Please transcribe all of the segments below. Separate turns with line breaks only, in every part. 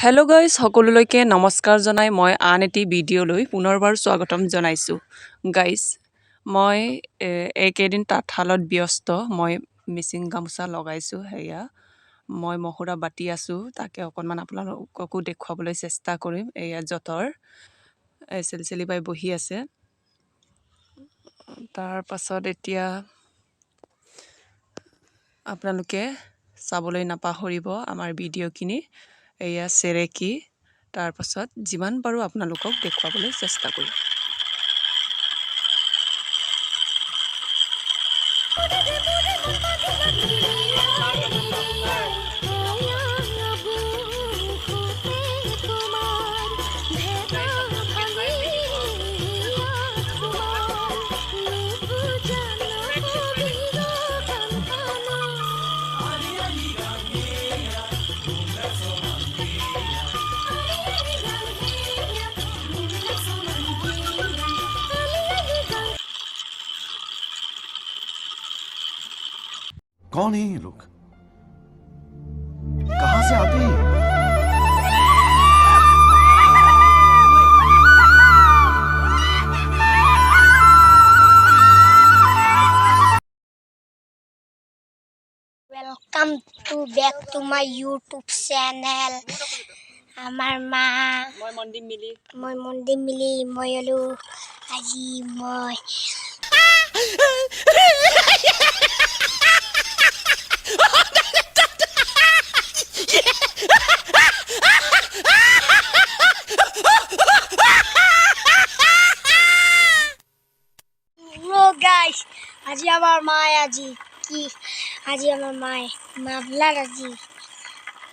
Hello' guys সকলোলৈকে নমস্কাৰ জনাই মই আন এটি ভিডিঅ'লৈ পুনৰবাৰ স্বাগতম জনাইছোঁ। গাইজ মই এইকেইদিন তাঁতশালত ব্যস্ত। মই মিচিং গামোচা লগাইছোঁ। সেয়া মই মহুৰা বাতি আছোঁ, তাকে অকণমান আপোনালোককো দেখুৱাবলৈ চেষ্টা কৰিম। এয়া যঁতৰ চেলচেলি বাই বহি আছে। তাৰ পাছত এতিয়া আপোনালোকে চাবলৈ নাপাহৰিব আমাৰ ভিডিঅ'খিনি। এয়া চেৰেকী, তাৰপাছত যিমান পাৰোঁ আপোনালোকক দেখুৱাবলৈ চেষ্টা কৰিম।
कौन है ये लोग? कहां से आते हैं?
Welcome to back to my YouTube channel. Amar ma
মই মন্দিৰ মিলি
moi mondi mili moi alu aji moi Hello guys, আজি আমার মায় আজি আমার মাবলার আজি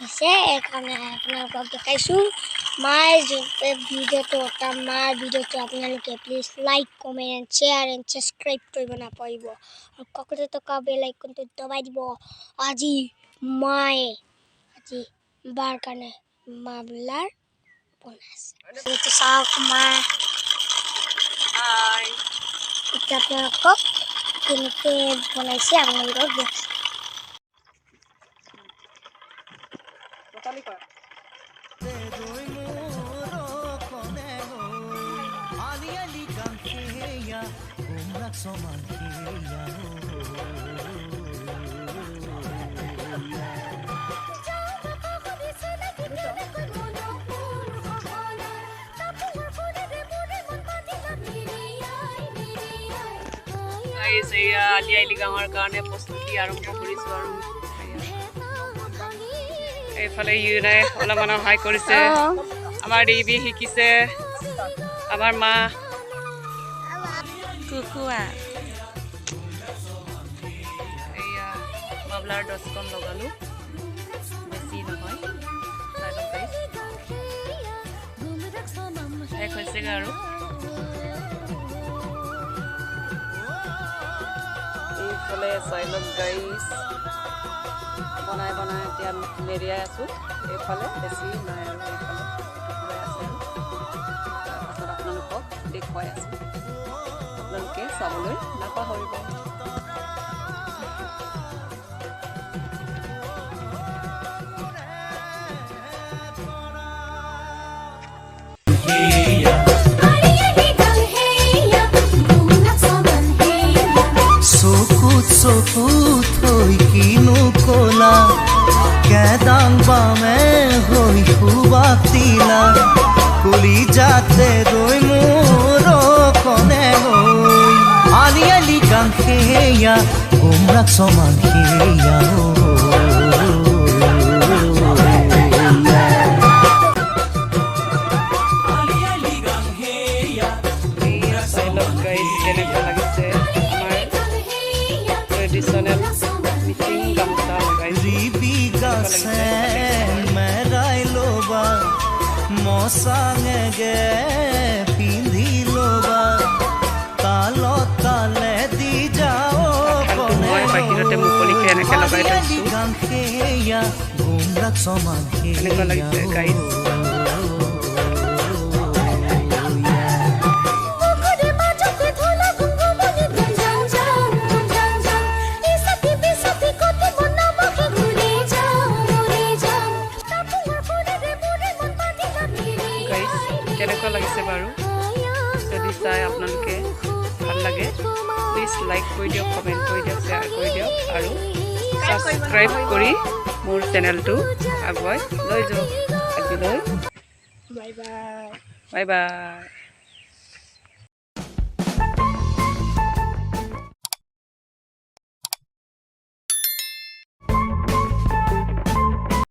এসে এখানে আপনাদের দেখাইছো মায়ের যে ভিডিওটো মার ভিডিওটো আপনাদেরকে please like comment and share and subscribe করবেন না পাইব আর কখনো তো বেল আইকনটো দবাই দিব। আজি বার কানে মাবলার বোনাস তো সাক মা
হাই
এটা আপনাদের কেনেকে বনাইছে আপনাদের দেখ
ৰতালি কৰা। গাইজ এয়া আলি আই লৃগাঙৰ কাৰণে প্ৰস্তুতি আৰম্ভ কৰিছোঁ আৰু এইফালে ইউনাই অলপমান সহায় কৰিছে। আমাৰ দেৱী শিকিছে, আমাৰ মা কুকুৱা। এয়া মাবলাৰ 10খন লগালোঁ, বেছি নহয়। চাই লওক গাইজ, শেষ হৈছেগৈ আৰু। এইফালে চাই লওক গাইজ, বনাই এতিয়া মেৰিয়াই আছোঁ। এইফালে বেছি নাই আৰু এইফালে গৈ আছে আৰু তাৰপাছত আপোনালোকক দেখুৱাই আছোঁ। আপোনালোকে চাবলৈ নাপাহৰিব।
চকুত হৈ কিনো কলা কেদাং বামে হৈ সুবাতিলা কলি যাতে ৰৈ মোৰ কনে হৈ আলি আলি গান সেয়া গোমৰাক সমান সেয়া
কেনেকুৱা লাগিছে আমাৰ ট্ৰেডিশ্যনেল মিচিং গামোচা লগাইছে।
মেৰাই লবা মচাঙেগে পিন্ধি লবা তালত তালে দি যাও
মই বাহিৰতে মুকলিকে এনেকৈ লগাই থৈছোঁ।
গান সেয়া গোমৰাক সমান
কেনেকুৱা লাগিছে গাইজ? যদি চাই আপোনালোকে ভাল লাগে প্লিজ লাইক কৰি দিয়ক, কমেণ্ট কৰি দিয়ক, শ্বেয়াৰ কৰি দিয়ক আৰু ছাবস্ক্ৰাইব কৰি মোৰ চেনেলটো আগুৱাই লৈ যাওক। আজিলৈ
বাই বাই।
Bye bye.